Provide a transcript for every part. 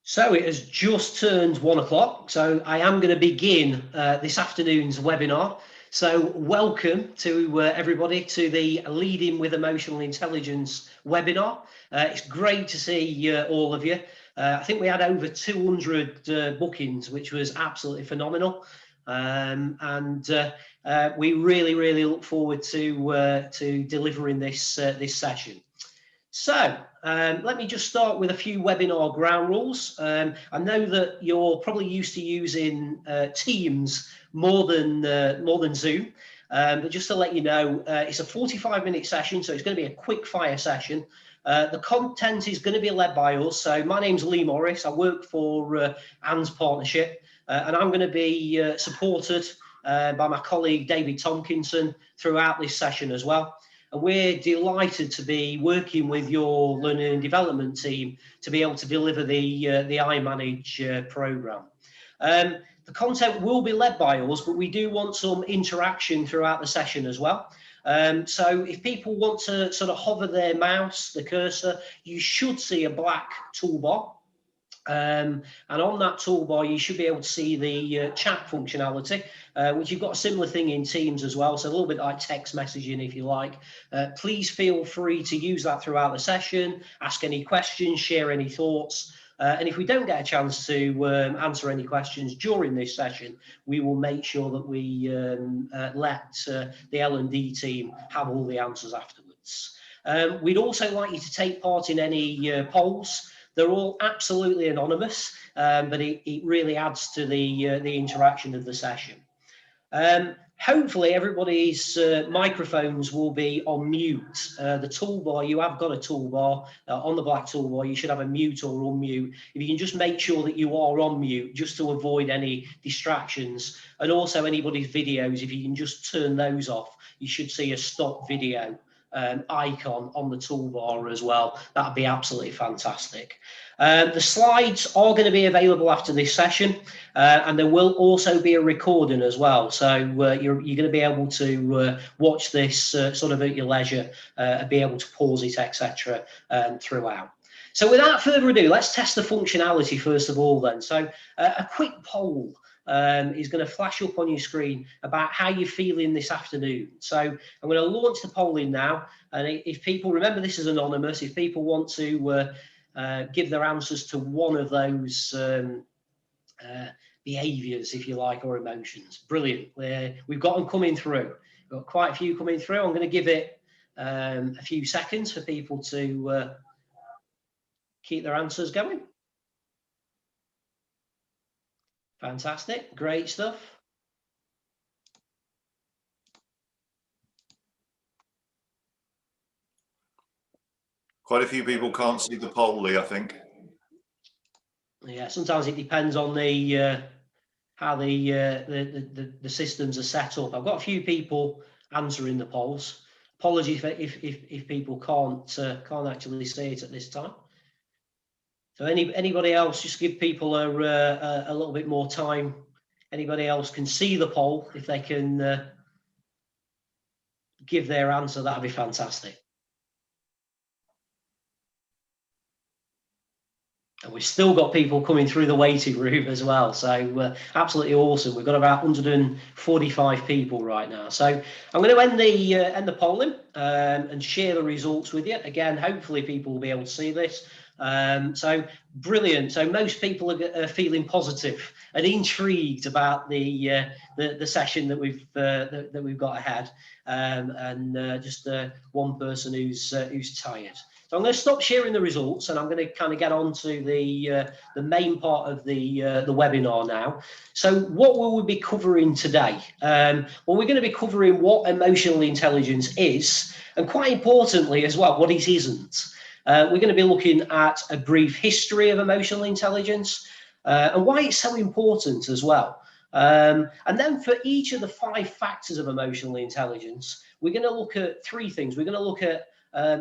So it has just turned 1 o'clock, so I am going to begin this afternoon's webinar. So welcome to everybody to the Leading with Emotional Intelligence webinar. It's great to see all of you. I think we had over 200 bookings, which was absolutely phenomenal. We really look forward to delivering this this session. So let me just start with a few webinar ground rules. I know that you're probably used to using Teams more than Zoom, but just to let you know, it's a 45-minute session, so it's going to be a quick fire session. The content is going to be led by us. So my name's Lee Morris. I work for Partnership, and I'm going to be supported by my colleague David Tomkinson throughout this session as well. And we're delighted to be working with your learning and development team to be able to deliver the iManage program. The content will be led by us, but we do want some interaction throughout the session as well. So if people want to sort of hover their mouse, the cursor, you should see a black toolbar. And on that toolbar, you should be able to see the chat functionality, which you've got a similar thing in Teams as well. So a little bit like text messaging, if you like. Please feel free to use that throughout the session, ask any questions, share any thoughts. And if we don't get a chance to answer any questions during this session, we will make sure that we let the L&D team have all the answers afterwards. We'd also like you to take part in any polls. They're all absolutely anonymous, but it really adds to the interaction of the session. Hopefully everybody's microphones will be on mute. The toolbar, you have got a toolbar on the black toolbar. You should have a mute or unmute. If you can just make sure that you are on mute, just to avoid any distractions, and also anybody's videos, if you can just turn those off, you should see a stop video icon on the toolbar as well. That'd be absolutely fantastic. The slides are going to be available after this session, and there will also be a recording as well. So you're going to be able to watch this sort of at your leisure, and be able to pause it, etc. Throughout. So without further ado, let's test the functionality first of all then. So a quick poll is going to flash up on your screen about how you're feeling this afternoon. So I'm going to launch the polling now, and if people, remember this is anonymous, if people want to give their answers to one of those behaviors, if you like, or emotions, brilliant. We've got them coming through. We've got quite a few coming through. I'm going to give it a few seconds for people to keep their answers going. Fantastic, great stuff. Quite a few people can't see the poll, Lee, I think. Yeah, sometimes it depends on the how the systems are set up. I've got a few people answering the polls. Apologies if people can't actually see it at this time. So anybody else, just give people a little bit more time. Anybody else can see the poll, if they can give their answer, that'd be fantastic. And we've still got people coming through the waiting room as well. So absolutely awesome. We've got about 145 people right now. So I'm going to end the polling and share the results with you. Again, hopefully people will be able to see this. So brilliant. So most people are feeling positive and intrigued about the session that we've got ahead, and just one person who's tired. So I'm going to stop sharing the results, and I'm going to kind of get on to the main part of the webinar now. So what will we be covering today? Well, we're going to be covering what emotional intelligence is, and quite importantly as well, what it isn't. We're going to be looking at a brief history of emotional intelligence and why it's so important as well. And then for each of the 5 factors of emotional intelligence, we're going to look at 3 things. We're going to look at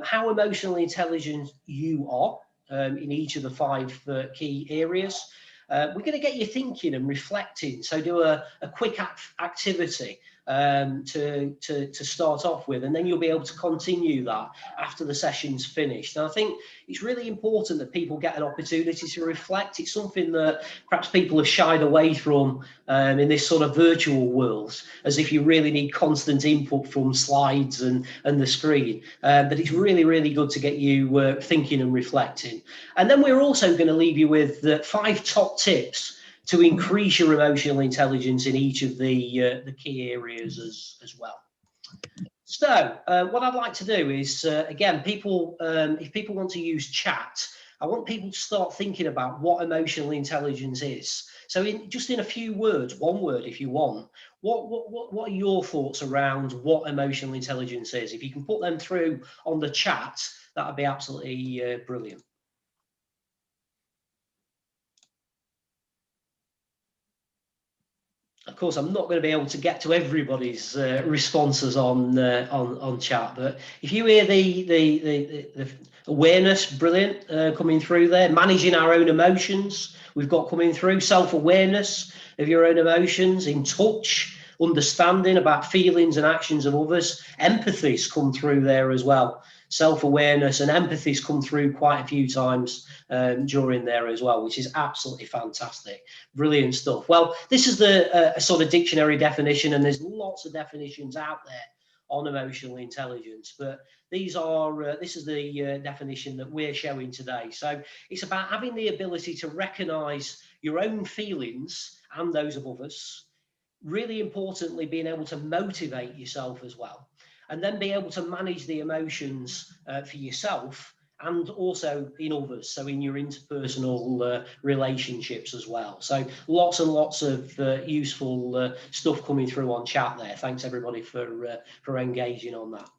how emotionally intelligent you are in each of the 5 key areas. We're going to get you thinking and reflecting. So do a quick activity to start off with, and then you'll be able to continue that after the session's finished. And I think it's really important that people get an opportunity to reflect. It's something that perhaps people have shied away from in this sort of virtual world, as if you really need constant input from slides and the screen. But it's really, really good to get you thinking and reflecting. And then we're also going to leave you with 5 top tips to increase your emotional intelligence in each of the key areas as well. So what I'd like to do is, again, if people want to use chat, I want people to start thinking about what emotional intelligence is. So just in a few words, one word if you want, what are your thoughts around what emotional intelligence is? If you can put them through on the chat, that would be absolutely brilliant. Of course, I'm not going to be able to get to everybody's responses on chat, but if you hear the awareness, brilliant, coming through there. Managing our own emotions, we've got coming through. Self-awareness of your own emotions, in touch, understanding about feelings and actions of others. Empathy's come through there as well. Self-awareness and empathy's come through quite a few times during there as well, which is absolutely fantastic. Brilliant stuff. Well, this is the sort of dictionary definition, and there's lots of definitions out there on emotional intelligence, but this is the definition that we're showing today. So it's about having the ability to recognize your own feelings and those of others. Really importantly, being able to motivate yourself as well, and then be able to manage the emotions for yourself and also in others, so in your interpersonal relationships as well. So lots and lots of useful stuff coming through on chat there. Thanks everybody for engaging on that.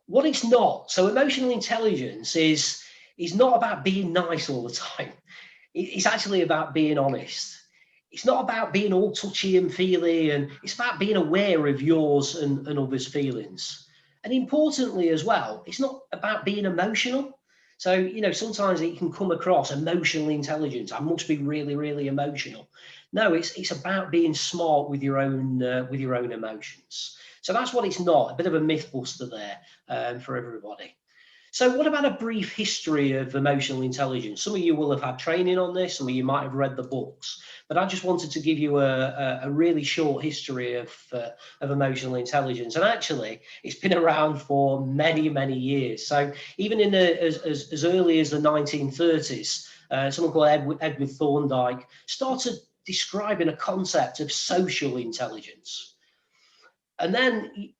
What it's not, so emotional intelligence is not about being nice all the time. It's actually about being honest. It's not about being all touchy and feely, and it's about being aware of yours and others' feelings. And importantly as well, it's not about being emotional. So, you know, sometimes it can come across emotional intelligence. I must be really, really emotional. No, it's about being smart with your own emotions. So that's what it's not. A bit of a myth buster there for everybody. So what about a brief history of emotional intelligence? Some of you will have had training on this, some of you might have read the books, but I just wanted to give you a really short history of emotional intelligence. And actually, it's been around for many, many years. So even in as early as the 1930s, someone called Edward Thorndike started describing a concept of social intelligence. And then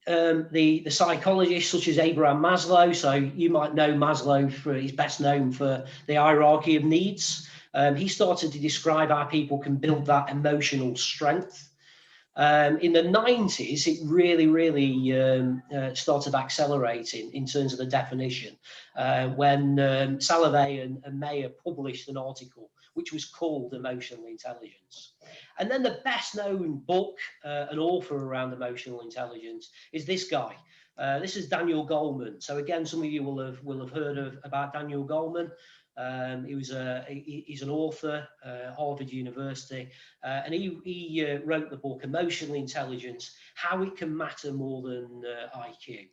the psychologists such as Abraham Maslow, so you might know Maslow, he's best known for the hierarchy of needs. He started to describe how people can build that emotional strength. In the 90s, it really, really started accelerating in terms of the definition when Salovey and Mayer published an article which was called Emotional Intelligence. And then the best known book and author around emotional intelligence is this guy. This is Daniel Goleman. So again, some of you will have heard about Daniel Goleman. He's an author, Harvard University, and he wrote the book Emotional Intelligence, How It Can Matter More Than IQ.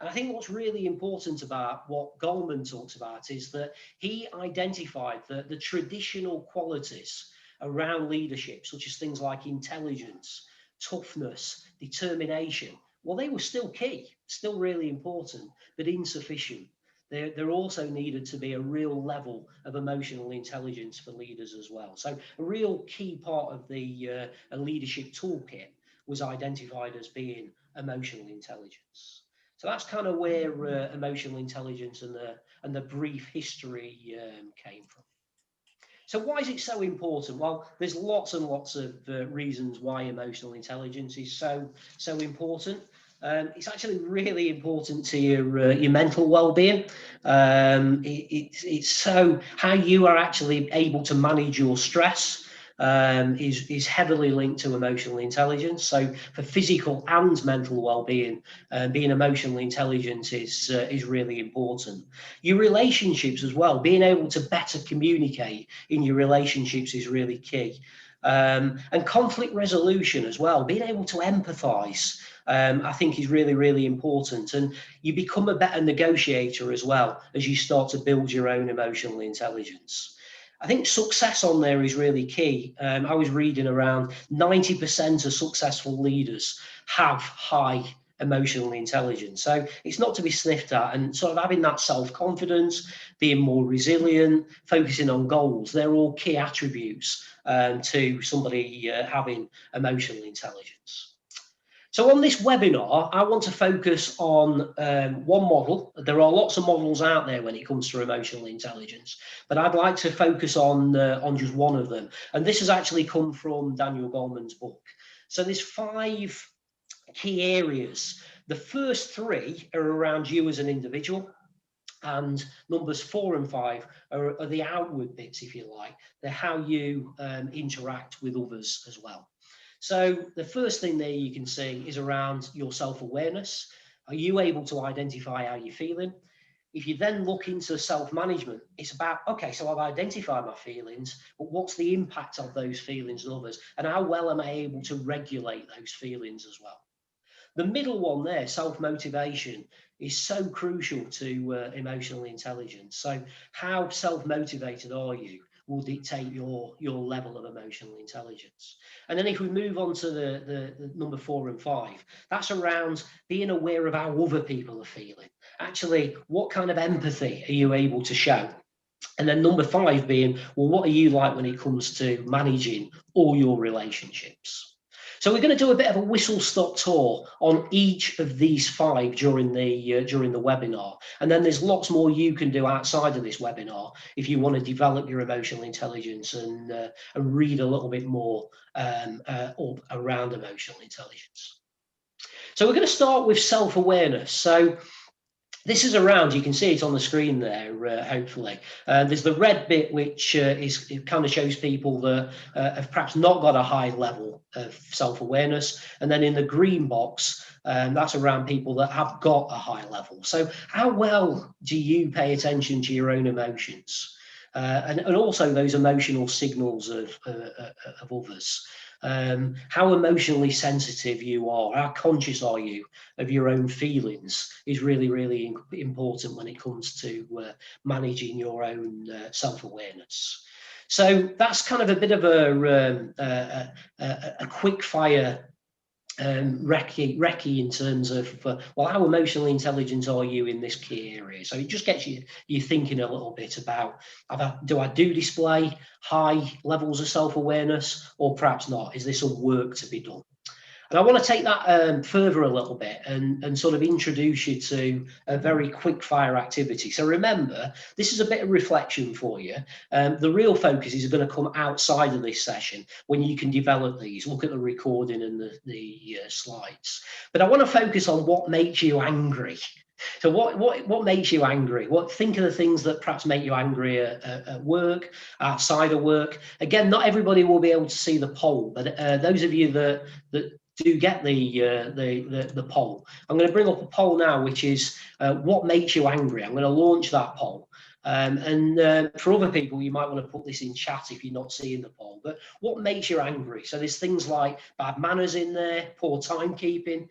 And I think what's really important about what Goleman talks about is that he identified that the traditional qualities around leadership, such as things like intelligence, toughness, determination, well, they were still key, still really important, but insufficient. There also needed to be a real level of emotional intelligence for leaders as well. So a real key part of the leadership toolkit was identified as being emotional intelligence. So that's kind of where emotional intelligence and the brief history came from. So why is it so important? Well, there's lots and lots of reasons why emotional intelligence is so important. It's actually really important to your mental well-being. It's so how you are actually able to manage your stress is heavily linked to emotional intelligence. So for physical and mental well-being, being emotionally intelligent is really important. Your relationships as well, being able to better communicate in your relationships is really key. And conflict resolution as well, being able to empathise, I think is really, really important. And you become a better negotiator as well as you start to build your own emotional intelligence. I think success on there is really key. I was reading around 90% of successful leaders have high emotional intelligence. So it's not to be sniffed at, and sort of having that self-confidence, being more resilient, focusing on goals, they're all key attributes to somebody having emotional intelligence. So on this webinar, I want to focus on one model. There are lots of models out there when it comes to emotional intelligence, but I'd like to focus on just one of them. And this has actually come from Daniel Goleman's book. So there's 5 key areas. The first 3 are around you as an individual, and numbers 4 and 5 are the outward bits, if you like. They're how you interact with others as well. So the first thing there you can see is around your self-awareness. Are you able to identify how you're feeling? If you then look into self-management, it's about, okay, so I've identified my feelings, but what's the impact of those feelings on others? And how well am I able to regulate those feelings as well? The middle one there, self-motivation, is so crucial to emotional intelligence. So how self-motivated are you will dictate your level of emotional intelligence. And then if we move on to the number 4 and 5, that's around being aware of how other people are feeling. Actually, what kind of empathy are you able to show? And then number 5 being, well, what are you like when it comes to managing all your relationships? So we're going to do a bit of a whistle-stop tour on each of these 5 during the webinar, and then there's lots more you can do outside of this webinar if you want to develop your emotional intelligence and read a little bit more around emotional intelligence. So we're going to start with self-awareness. So this is around, you can see it on the screen there, hopefully. There's the red bit, which it kind of shows people that have perhaps not got a high level of self-awareness. And then in the green box, that's around people that have got a high level. So how well do you pay attention to your own emotions? And also those emotional signals of others. How emotionally sensitive you are, how conscious are you of your own feelings is really, really important when it comes to managing your own self-awareness. So that's kind of a bit of a quick fire recce in terms of well, how emotionally intelligent are you in this key area? So it just gets you thinking a little bit about, do I display high levels of self-awareness, or perhaps not? Is there some work to be done? And I want to take that further a little bit and sort of introduce you to a very quick fire activity. So remember, this is a bit of reflection for you. The real focus is going to come outside of this session when you can develop these, look at the recording and the slides. But I want to focus on what makes you angry. So what makes you angry? Think of the things that perhaps make you angry at work, outside of work. Again, not everybody will be able to see the poll, but those of you that do get the poll, I'm going to bring up a poll now, which is what makes you angry. I'm going to launch that poll. For other people, you might want to put this in chat if you're not seeing the poll. But what makes you angry? So there's things like bad manners in there, poor timekeeping,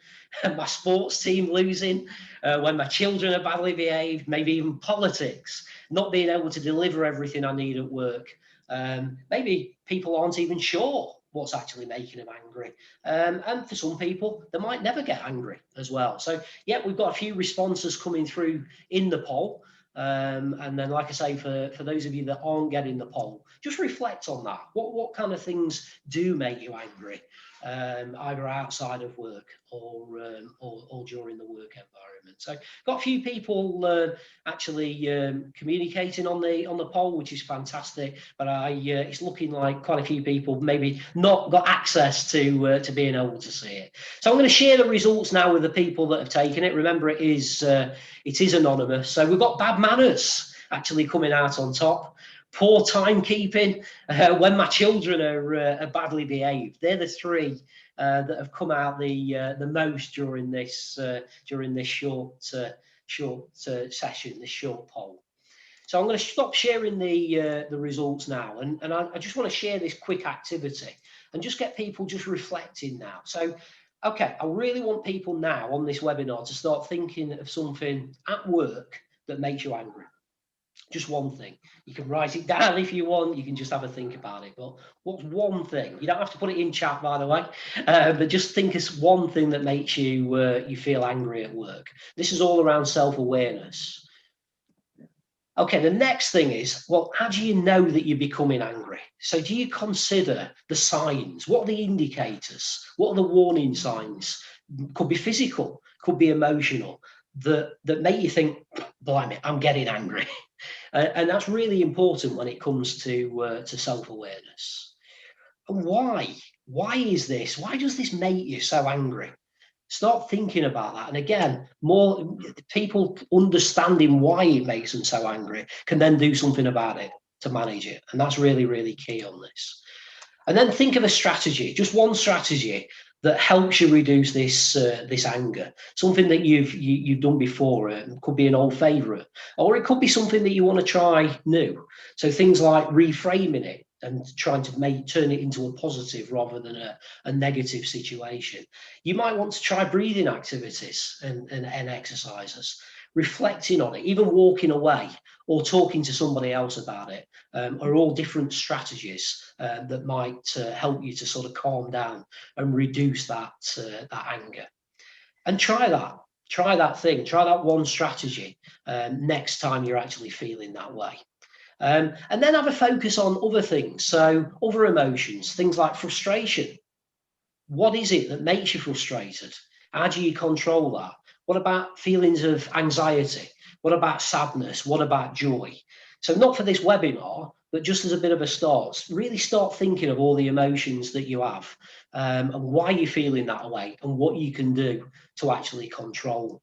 my sports team losing, when my children are badly behaved, maybe even politics, not being able to deliver everything I need at work. Maybe people aren't even sure what's actually making them angry. And for some people, they might never get angry as well. So yeah, we've got a few responses coming through in the poll. And then, like I say, for those of you that aren't getting the poll, just reflect on that. What kind of things do make you angry, either outside of work or during the work environment? So, got a few people actually communicating on the poll, which is fantastic. But it's looking like quite a few people maybe not got access to being able to see it. So I'm going to share the results now with the people that have taken it. Remember, it is anonymous. So we've got bad manners actually coming out on top. Poor timekeeping, when my children are badly behaved. They're the 3 that have come out the most during this short session, this short poll. So I'm going to stop sharing the results now, and I just want to share this quick activity and just get people just reflecting now. So, okay, I really want people now on this webinar to start thinking of something at work that makes you angry. Just one thing. You can write it down if you want. You can just have a think about it. But what's one thing? You don't have to put it in chat, by the way. But just think of one thing that makes you you feel angry at work. This is all around self-awareness. Okay, the next thing is, well, how do you know that you're becoming angry? So do you consider the signs? What are the indicators? What are the warning signs? Could be physical, could be emotional, that make you think, blimey, I'm getting angry. And that's really important when it comes to self-awareness. And why? Why is this? Why does this make you so angry? Start thinking about that. And again, more people understanding why it makes them so angry can then do something about it to manage it. And that's really, really key on this. And then think of a strategy, just one strategy that helps you reduce this this anger. Something that you've done before. It could be an old favorite, or it could be something that you want to try new. So things like reframing it and trying to turn it into a positive rather than a negative situation. You might want to try breathing activities and exercises, reflecting on it, even walking away or talking to somebody else about it, are all different strategies that might help you to sort of calm down and reduce that anger. And try that one strategy next time you're actually feeling that way. And then have a focus on other things. So other emotions, things like frustration. What is it that makes you frustrated? How do you control that? What about feelings of anxiety? What about sadness? What about joy? So not for this webinar, but just as a bit of a start, really start thinking of all the emotions that you have and why you're feeling that way and what you can do to actually control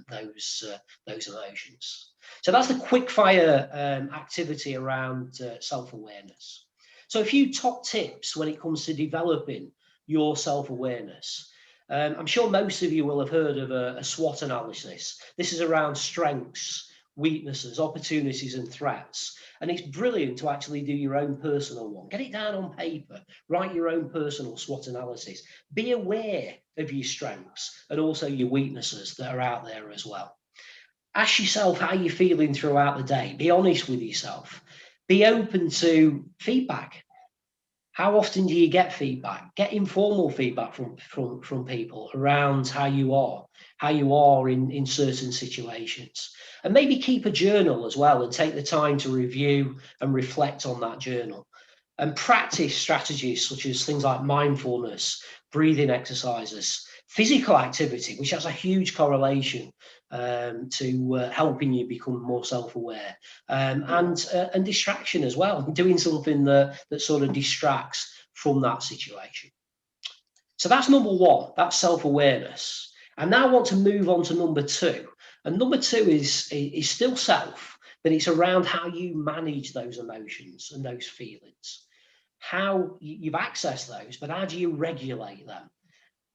those emotions. So that's the quick fire activity around self-awareness. So a few top tips when it comes to developing your self-awareness. I'm sure most of you will have heard of a SWOT analysis. This is around strengths, weaknesses, opportunities and threats. And it's brilliant to actually do your own personal one. Get it down on paper, write your own personal SWOT analysis. Be aware of your strengths and also your weaknesses that are out there as well. Ask yourself how you're feeling throughout the day. Be honest with yourself. Be open to feedback. How often do you get feedback? Get informal feedback from people around how you are in certain situations. And maybe keep a journal as well and take the time to review and reflect on that journal. And practice strategies such as things like mindfulness, breathing exercises, physical activity, which has a huge correlation to helping you become more self-aware, and distraction as well, doing something that sort of distracts from that situation. So that's number one, that's self-awareness. And now I want to move on to number two. And number two is still self, but it's around how you manage those emotions and those feelings. How you've accessed those, but how do you regulate them?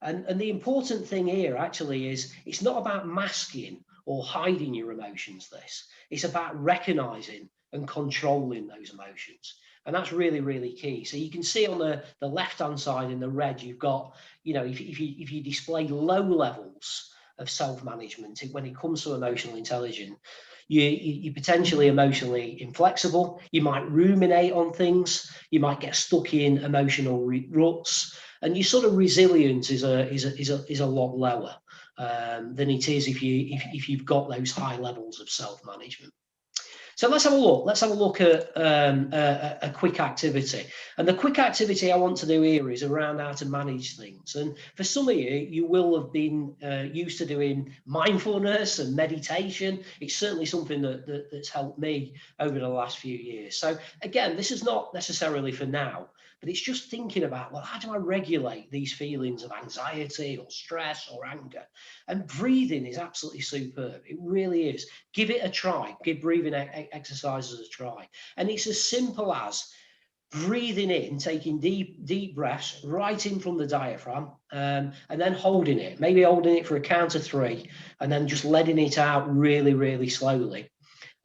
And the important thing here actually is it's not about masking or hiding your emotions. It's about recognizing and controlling those emotions. And that's really, really key. So you can see on the left-hand side in the red, you've got, if you display low levels of self-management when it comes to emotional intelligence, you're potentially emotionally inflexible. You might ruminate on things. You might get stuck in emotional ruts. And your sort of resilience is a lot lower than it is if you've got those high levels of self-management. So let's have a look. Let's have a look at a quick activity. And the quick activity I want to do here is around how to manage things. And for some of you, you will have been used to doing mindfulness and meditation. It's certainly something that's helped me over the last few years. So again, this is not necessarily for now, but it's just thinking about, well, how do I regulate these feelings of anxiety or stress or anger? And breathing is absolutely superb. It really is. Give it a try. Give breathing exercises a try. And it's as simple as breathing in, taking deep breaths right in from the diaphragm, and then holding it, maybe holding it for a count of 3, and then just letting it out really, really slowly.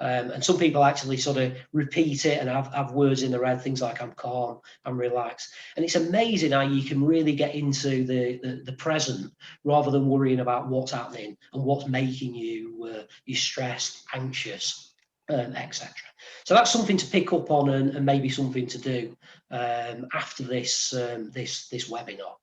And some people actually sort of repeat it and have words in their head, things like I'm calm, I'm relaxed. And it's amazing how you can really get into the present rather than worrying about what's happening and what's making you stressed, anxious, etc. So that's something to pick up on and maybe something to do after this webinar.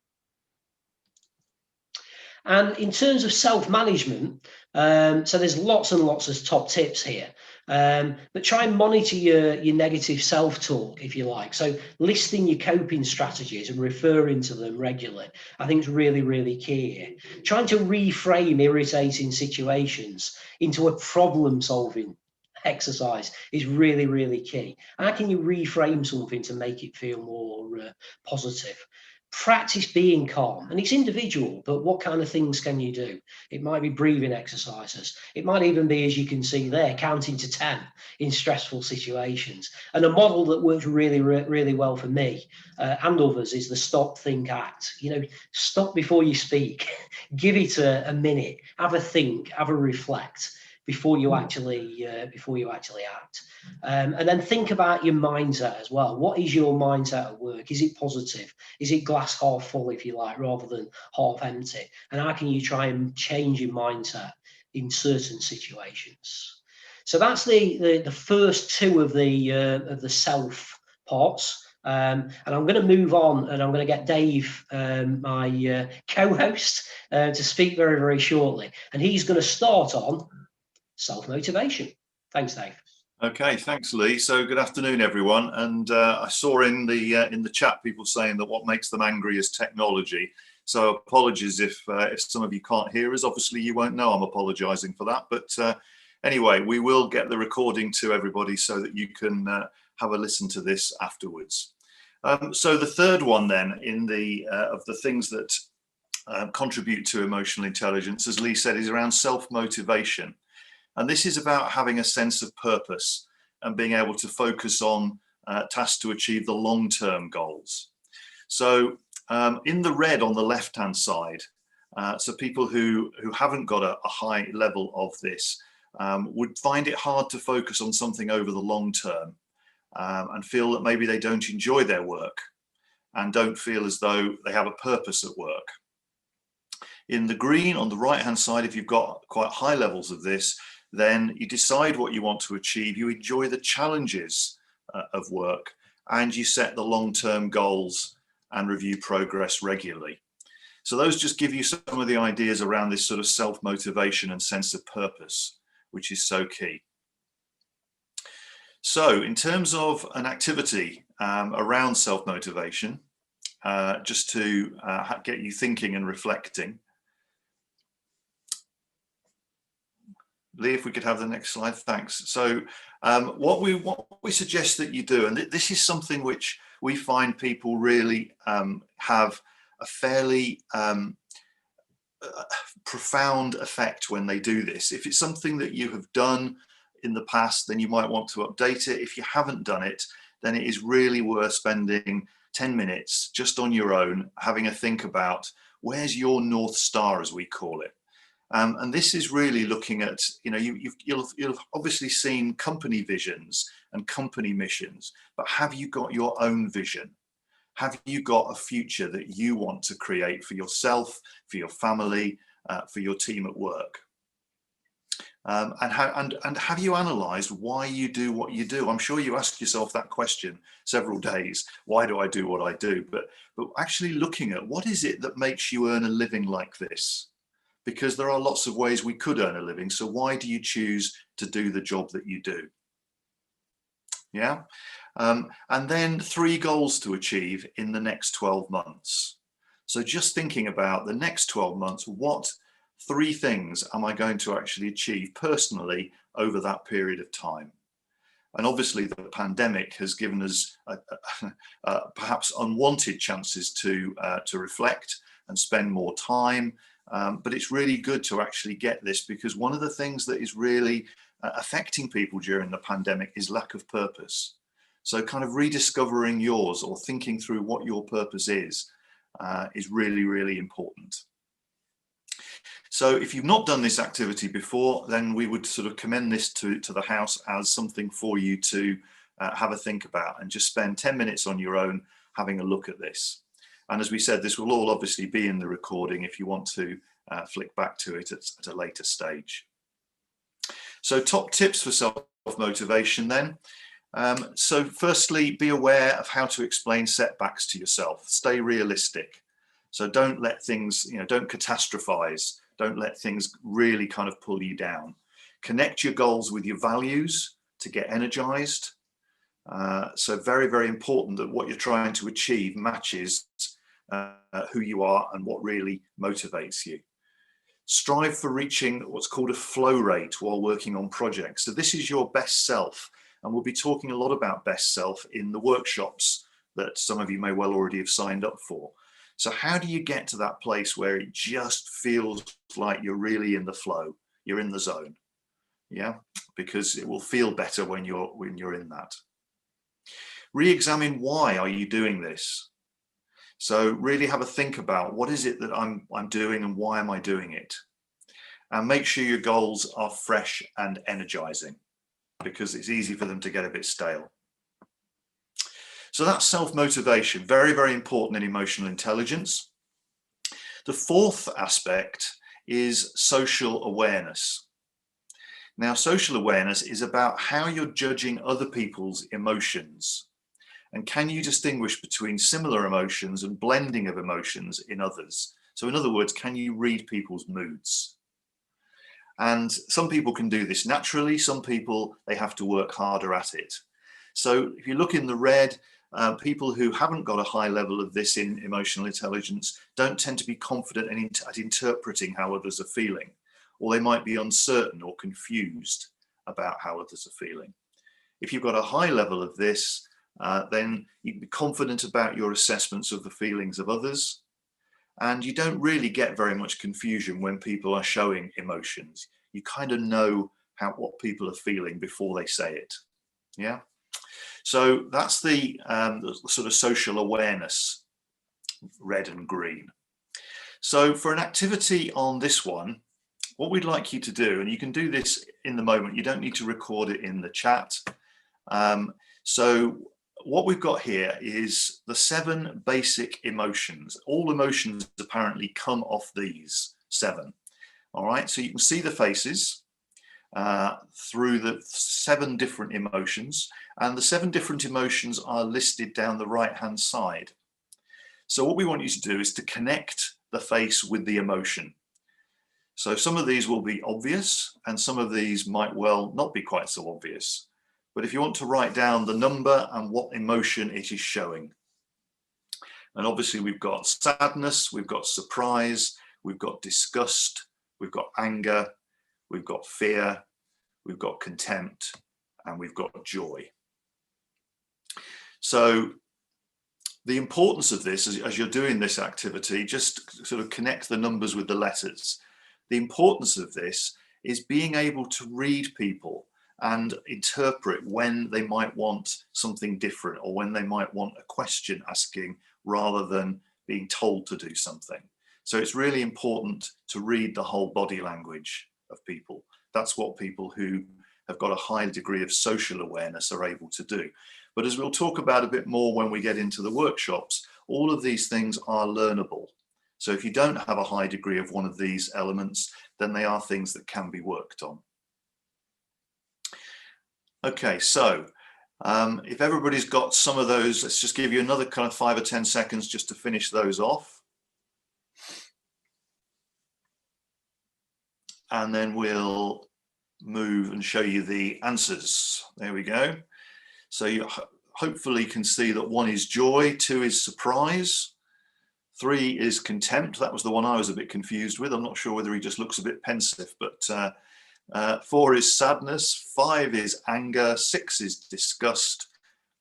And in terms of self-management, so there's lots and lots of top tips here. But try and monitor your negative self-talk, if you like. So listing your coping strategies and referring to them regularly, I think is really, really key here. Trying to reframe irritating situations into a problem-solving exercise is really, really key. How can you reframe something to make it feel more positive? Practice being calm, and it's individual, but what kind of things can you do? It might be breathing exercises. It might even be, as you can see there, counting to 10 in stressful situations. And a model that works really, really well for me and others is the stop, think, act. You know, stop before you speak. Give it a minute. Have a think. Have a reflect before you actually act. And then think about your mindset as well. What is your mindset at work? Is it positive? Is it glass half full, if you like, rather than half empty? And how can you try and change your mindset in certain situations? So that's the first two of the self parts. And I'm going to move on, and I'm going to get Dave, my co-host, to speak very, very shortly. And he's going to start on self-motivation. Thanks, Dave. Okay, thanks, Lee. So good afternoon, everyone. And I saw in the chat people saying that what makes them angry is technology. So apologies if some of you can't hear us. Obviously, you won't know I'm apologising for that. But anyway, we will get the recording to everybody so that you can have a listen to this afterwards. So the third one then in the of the things that contribute to emotional intelligence, as Lee said, is around self-motivation. And this is about having a sense of purpose and being able to focus on tasks to achieve the long-term goals. So in the red on the left-hand side, so people who haven't got a high level of this would find it hard to focus on something over the long term and feel that maybe they don't enjoy their work and don't feel as though they have a purpose at work. In the green on the right-hand side, if you've got quite high levels of this, then you decide what you want to achieve, you enjoy the challenges of work, and you set the long-term goals and review progress regularly. So those just give you some of the ideas around this sort of self-motivation and sense of purpose, which is so key. So in terms of an activity around self-motivation, just to get you thinking and reflecting, Lee, if we could have the next slide, thanks. So what we suggest that you do, and this is something which we find people really have a fairly profound effect when they do this. If it's something that you have done in the past, then you might want to update it. If you haven't done it, then it is really worth spending 10 minutes just on your own, having a think about where's your North Star, as we call it. And this is really looking at, you know, you'll obviously seen company visions and company missions, but have you got your own vision? Have you got a future that you want to create for yourself, for your family, for your team at work? And have you analysed why you do what you do? I'm sure you ask yourself that question several days. Why do I do what I do? But actually looking at what is it that makes you earn a living like this? Because there are lots of ways we could earn a living. So why do you choose to do the job that you do? Yeah. And then 3 goals to achieve in the next 12 months. So just thinking about the next 12 months, what 3 things am I going to actually achieve personally over that period of time? And obviously the pandemic has given us perhaps unwanted chances to reflect and spend more time. But it's really good to actually get this, because one of the things that is really affecting people during the pandemic is lack of purpose. So kind of rediscovering yours or thinking through what your purpose is really, really important. So if you've not done this activity before, then we would sort of commend this to the house as something for you to have a think about, and just spend 10 minutes on your own having a look at this. And as we said, this will all obviously be in the recording if you want to flick back to it at a later stage. So top tips for self-motivation then. So firstly, be aware of how to explain setbacks to yourself. Stay realistic. So don't let things, don't catastrophize. Don't let things really kind of pull you down. Connect your goals with your values to get energized. So very, very important that what you're trying to achieve matches who you are and what really motivates you. Strive for reaching what's called a flow rate while working on projects. So this is your best self, and we'll be talking a lot about best self in the workshops that some of you may well already have signed up for. So how do you get to that place where it just feels like you're really in the flow, you're in the zone? Yeah, because it will feel better when you're in that. Re-examine why are you doing this. So really have a think about what is it that I'm doing and why am I doing it? And make sure your goals are fresh and energizing, because it's easy for them to get a bit stale. So that's self-motivation, very, very important in emotional intelligence. The fourth aspect is social awareness. Now, social awareness is about how you're judging other people's emotions. And can you distinguish between similar emotions and blending of emotions in others? So in other words, can you read people's moods? And some people can do this naturally. Some people, they have to work harder at it. So if you look in the red, people who haven't got a high level of this in emotional intelligence don't tend to be confident at interpreting how others are feeling, or they might be uncertain or confused about how others are feeling. If you've got a high level of this, then you can be confident about your assessments of the feelings of others, and you don't really get very much confusion when people are showing emotions. You kind of know what people are feeling before they say it. Yeah. So that's the sort of social awareness, red and green. So for an activity on this one, what we'd like you to do, and you can do this in the moment, you don't need to record it in the chat. So what we've got here is the 7 basic emotions. All emotions apparently come off these 7. All right, so you can see the faces through the 7 different emotions, and the 7 different emotions are listed down the right-hand side. So what we want you to do is to connect the face with the emotion. So some of these will be obvious, and some of these might well not be quite so obvious. But if you want to write down the number and what emotion it is showing. And obviously we've got sadness, we've got surprise, we've got disgust, we've got anger, we've got fear, we've got contempt, and we've got joy. So the importance of this, as you're doing this activity, just sort of connect the numbers with the letters. The importance of this is being able to read people and interpret when they might want something different, or when they might want a question asking rather than being told to do something. So it's really important to read the whole body language of people. That's what people who have got a high degree of social awareness are able to do. But as we'll talk about a bit more when we get into the workshops, all of these things are learnable. So if you don't have a high degree of one of these elements, then they are things that can be worked on. Okay, so if everybody's got some of those, let's just give you another kind of 5 or 10 seconds just to finish those off. And then we'll move and show you the answers. There we go. So you hopefully can see that 1 is joy, 2 is surprise, 3 is contempt. That was the one I was a bit confused with. I'm not sure whether he just looks a bit pensive, but 4 is sadness, 5 is anger, 6 is disgust,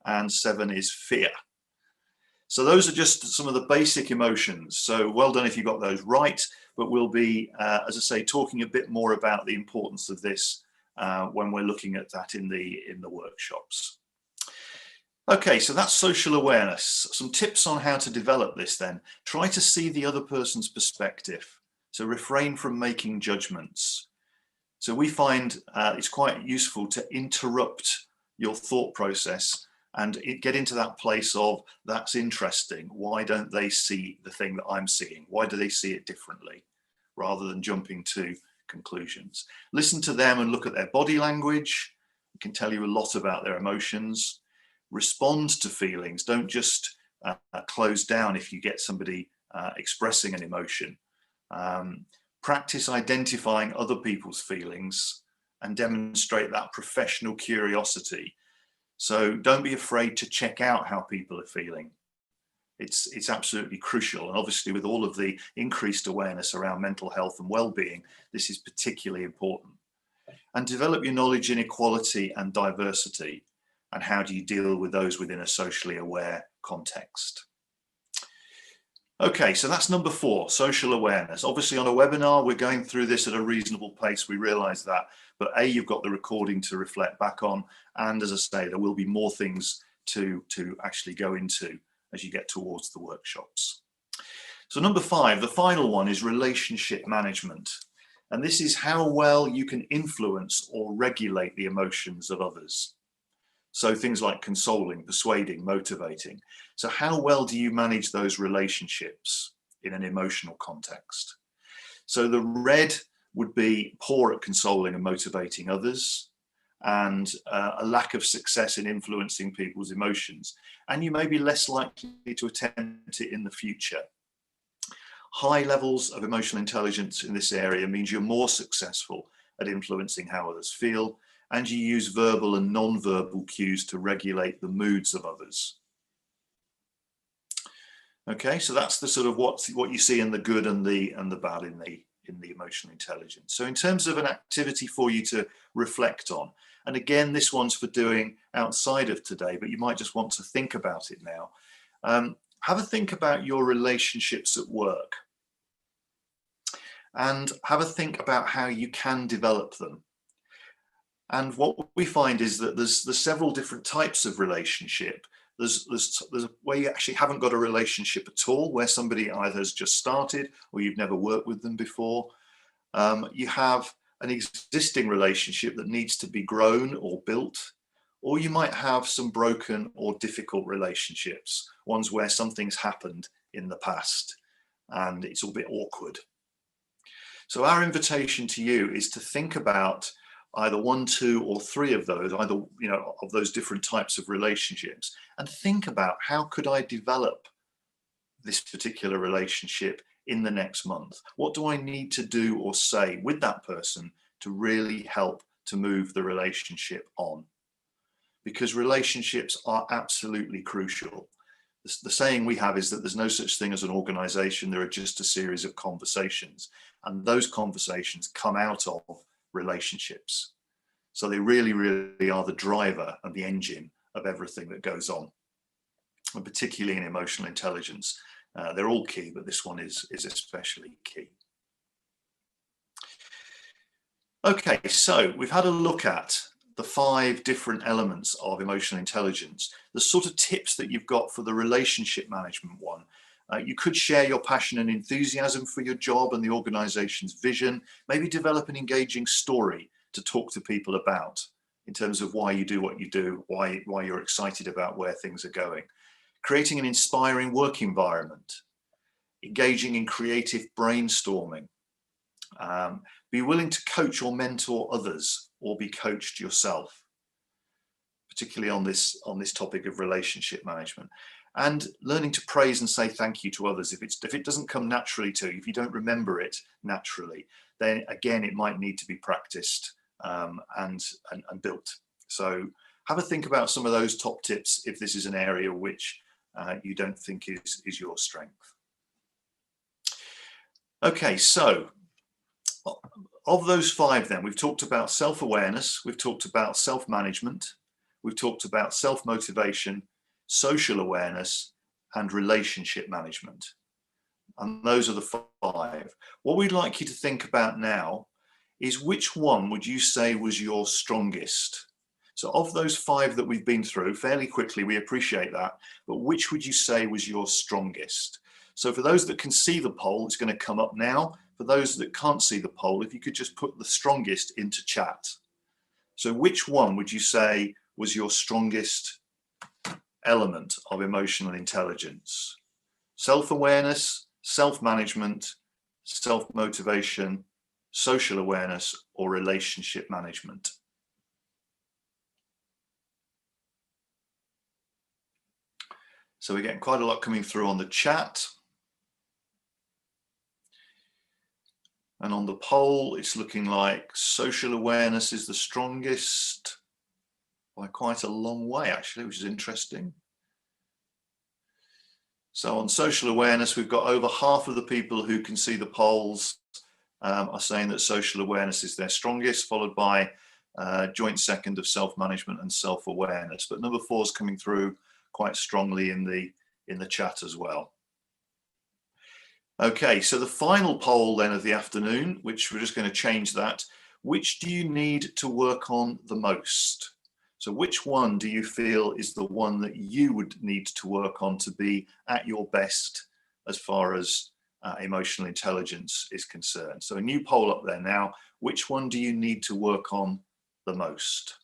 and 7 is fear. So those are just some of the basic emotions. So well done if you got those right, but we'll be, as I say, talking a bit more about the importance of this when we're looking at that in the workshops. Okay, so that's social awareness. Some tips on how to develop this then. Try to see the other person's perspective. So refrain from making judgments. So we find it's quite useful to interrupt your thought process and get into that place of, that's interesting. Why don't they see the thing that I'm seeing? Why do they see it differently? Rather than jumping to conclusions. Listen to them and look at their body language. It can tell you a lot about their emotions. Respond to feelings. Don't just close down if you get somebody expressing an emotion. Practice identifying other people's feelings and demonstrate that professional curiosity. So don't be afraid to check out how people are feeling. It's absolutely crucial. And obviously with all of the increased awareness around mental health and well-being, this is particularly important. And develop your knowledge in equality and diversity. And how do you deal with those within a socially aware context? Okay, so that's number 4, social awareness. Obviously on a webinar, we're going through this at a reasonable pace. We realize that, but A, you've got the recording to reflect back on. And as I say, there will be more things to actually go into as you get towards the workshops. So number 5, the final one, is relationship management. And this is how well you can influence or regulate the emotions of others. So things like consoling, persuading, motivating. So how well do you manage those relationships in an emotional context? So the red would be poor at consoling and motivating others, and a lack of success in influencing people's emotions. And you may be less likely to attempt it in the future. High levels of emotional intelligence in this area means you're more successful at influencing how others feel, and you use verbal and non-verbal cues to regulate the moods of others. Okay, so that's the sort of what you see in the good and the bad in the emotional intelligence. So in terms of an activity for you to reflect on, and again, this one's for doing outside of today, but you might just want to think about it now. Have a think about your relationships at work, and have a think about how you can develop them. And what we find is that there's several different types of relationship. There's where you actually haven't got a relationship at all, where somebody either has just started or you've never worked with them before. You have an existing relationship that needs to be grown or built, or you might have some broken or difficult relationships, ones where something's happened in the past and it's all a bit awkward. So our invitation to you is to think about either 1, 2, or 3 of those, either, you know, of those different types of relationships, and think about how could I develop this particular relationship in the next month? What do I need to do or say with that person to really help to move the relationship on? Because relationships are absolutely crucial. The saying we have is that there's no such thing as an organization, there are just a series of conversations, and those conversations come out of relationships. So they really, really are the driver and the engine of everything that goes on, and particularly in emotional intelligence. They're all key, but this one is especially key. Okay, so we've had a look at the 5 different elements of emotional intelligence, the sort of tips that you've got for the relationship management one. You could share your passion and enthusiasm for your job and the organization's vision, maybe develop an engaging story to talk to people about in terms of why you do what you do, why you're excited about where things are going. Creating an inspiring work environment, engaging in creative brainstorming, be willing to coach or mentor others or be coached yourself, particularly on this topic of relationship management. And learning to praise and say thank you to others. If it doesn't come naturally to you, if you don't remember it naturally, then again, it might need to be practiced and built. So have a think about some of those top tips if this is an area which you don't think is your strength. Okay, so of those 5 then, we've talked about self-awareness, we've talked about self-management, we've talked about self-motivation, social awareness, and relationship management. And those are the 5. What we'd like you to think about now is, which one would you say was your strongest? So of those 5 that we've been through fairly quickly, we appreciate that, but which would you say was your strongest? So for those that can see the poll, it's going to come up now. for those that can't see the poll, if you could just put the strongest into chat. So which one would you say was your strongest element of emotional intelligence? Self-awareness, self-management, self-motivation, social awareness, or relationship management? So we're getting quite a lot coming through on the chat. And on the poll, it's looking like social awareness is the strongest by quite a long way, actually, which is interesting. So on social awareness, we've got over half of the people who can see the polls are saying that social awareness is their strongest, followed by joint second of self-management and self-awareness. But number 4 is coming through quite strongly in the chat as well. Okay, so the final poll then of the afternoon, which we're just going to change that. Which do you need to work on the most? So which one do you feel is the one that you would need to work on to be at your best as far as emotional intelligence is concerned? So a new poll up there now. Which one do you need to work on the most?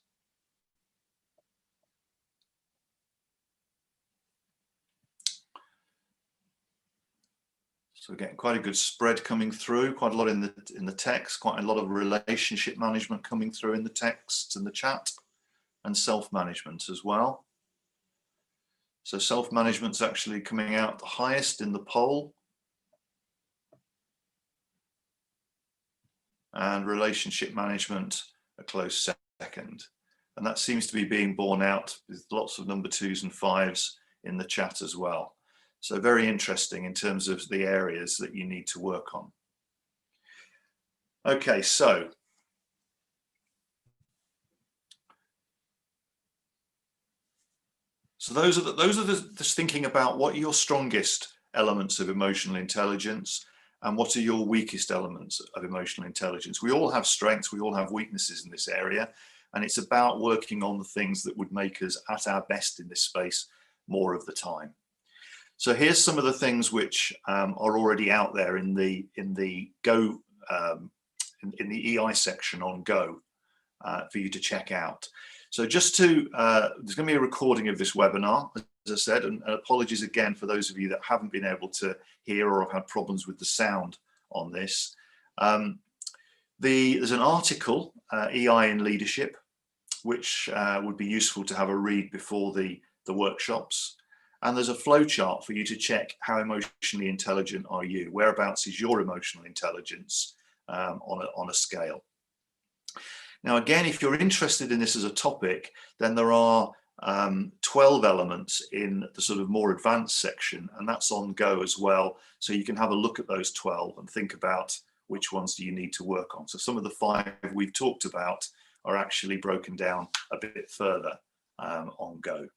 So we're getting quite a good spread coming through, quite a lot in the text, quite a lot of relationship management coming through in the text and the chat, and self-management as well. So self-management's actually coming out the highest in the poll. And relationship management a close second. And that seems to be being borne out with lots of number 2s and 5s in the chat as well. So very interesting in terms of the areas that you need to work on. Okay, so those are just thinking about what are your strongest elements of emotional intelligence and what are your weakest elements of emotional intelligence. We all have strengths, we all have weaknesses in this area, and it's about working on the things that would make us at our best in this space more of the time. So here's some of the things which are already out there in the Go in the EI section on Go for you to check out. So just to there's going to be a recording of this webinar, as I said, and apologies again for those of you that haven't been able to hear or have had problems with the sound on this. There's an article, EI in Leadership, which would be useful to have a read before the workshops. And there's a flow chart for you to check how emotionally intelligent are you. Whereabouts is your emotional intelligence on a scale? Now, again, if you're interested in this as a topic, then there are 12 elements in the sort of more advanced section, and that's on Go as well. So you can have a look at those 12 and think about which ones do you need to work on. So some of the 5 we've talked about are actually broken down a bit further on Go.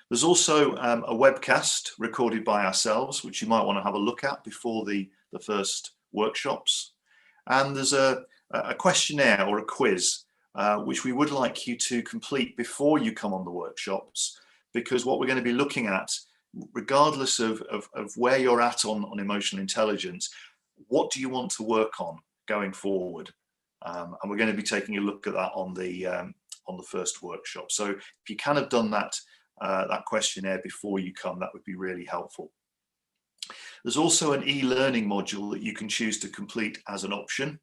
There's also a webcast recorded by ourselves, which you might want to have a look at before the first workshops. And there's a questionnaire or a quiz, which we would like you to complete before you come on the workshops, because what we're going to be looking at, regardless of where you're at on emotional intelligence, what do you want to work on going forward? And we're going to be taking a look at that on the first workshop. So if you can have done that questionnaire before you come, that would be really helpful. There's also an e-learning module that you can choose to complete as an option.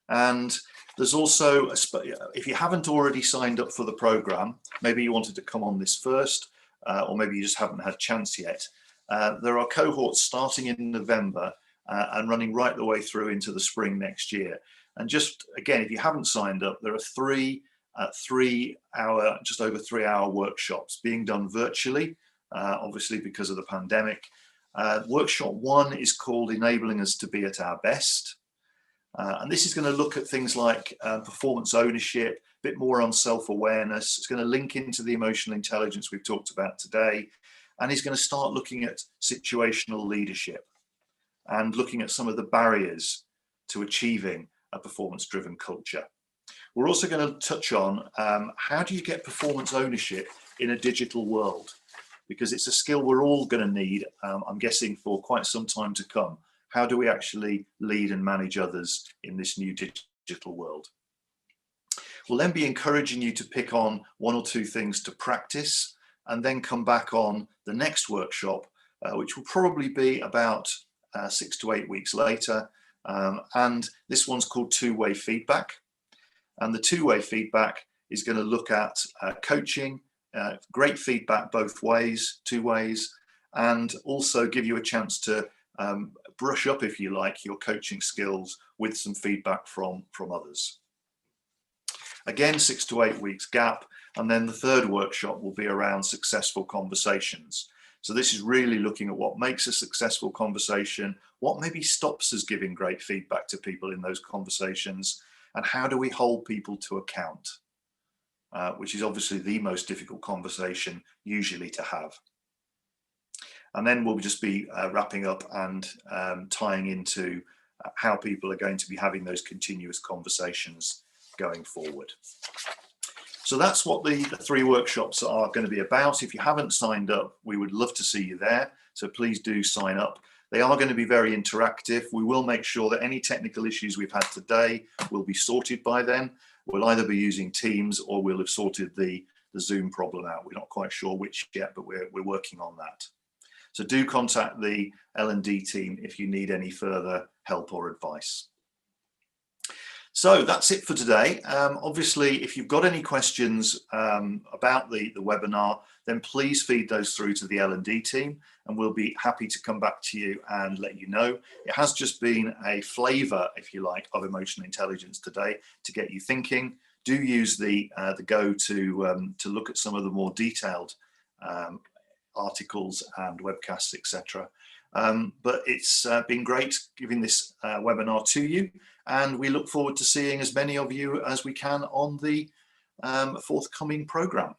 And there's also, if you haven't already signed up for the program, maybe you wanted to come on this first, or maybe you just haven't had a chance yet. There are cohorts starting in November and running right the way through into the spring next year. And just again, if you haven't signed up, there are 3 just over 3 hour workshops being done virtually, obviously because of the pandemic. Workshop 1 is called Enabling Us to Be at Our Best. And this is going to look at things like performance ownership, a bit more on self-awareness. It's going to link into the emotional intelligence we've talked about today. And he's going to start looking at situational leadership and looking at some of the barriers to achieving a performance-driven culture. We're also going to touch on how do you get performance ownership in a digital world? Because it's a skill we're all going to need, I'm guessing, for quite some time to come. How do we actually lead and manage others in this new digital world? We'll then be encouraging you to pick on 1 or 2 things to practice, and then come back on the next workshop, which will probably be about 6 to 8 weeks later. And this one's called two-way feedback. And the two-way feedback is going to look at coaching, great feedback both ways, 2 ways, and also give you a chance to brush up, if you like, your coaching skills with some feedback from others. Again, 6 to 8 weeks gap, and then the third workshop will be around successful conversations. So this is really looking at what makes a successful conversation, what maybe stops us giving great feedback to people in those conversations, and how do we hold people to account, which is obviously the most difficult conversation usually to have. And then we'll just be wrapping up and tying into how people are going to be having those continuous conversations going forward. So that's what the 3 workshops are going to be about. If you haven't signed up, we would love to see you there. So please do sign up. They are going to be very interactive. We will make sure that any technical issues we've had today will be sorted by then. We'll either be using Teams or we'll have sorted the Zoom problem out. We're not quite sure which yet, but we're working on that. So do contact the L&D team if you need any further help or advice. So that's it for today. Obviously, if you've got any questions about the webinar, then please feed those through to the L&D team, and we'll be happy to come back to you and let you know. It has just been a flavour, if you like, of emotional intelligence today to get you thinking. Do use the Go to look at some of the more detailed articles and webcasts, etc. But it's been great giving this webinar to you, and we look forward to seeing as many of you as we can on the forthcoming programme.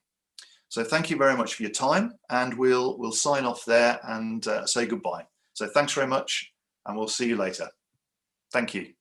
So thank you very much for your time, and we'll sign off there and say goodbye. So thanks very much, and we'll see you later. Thank you.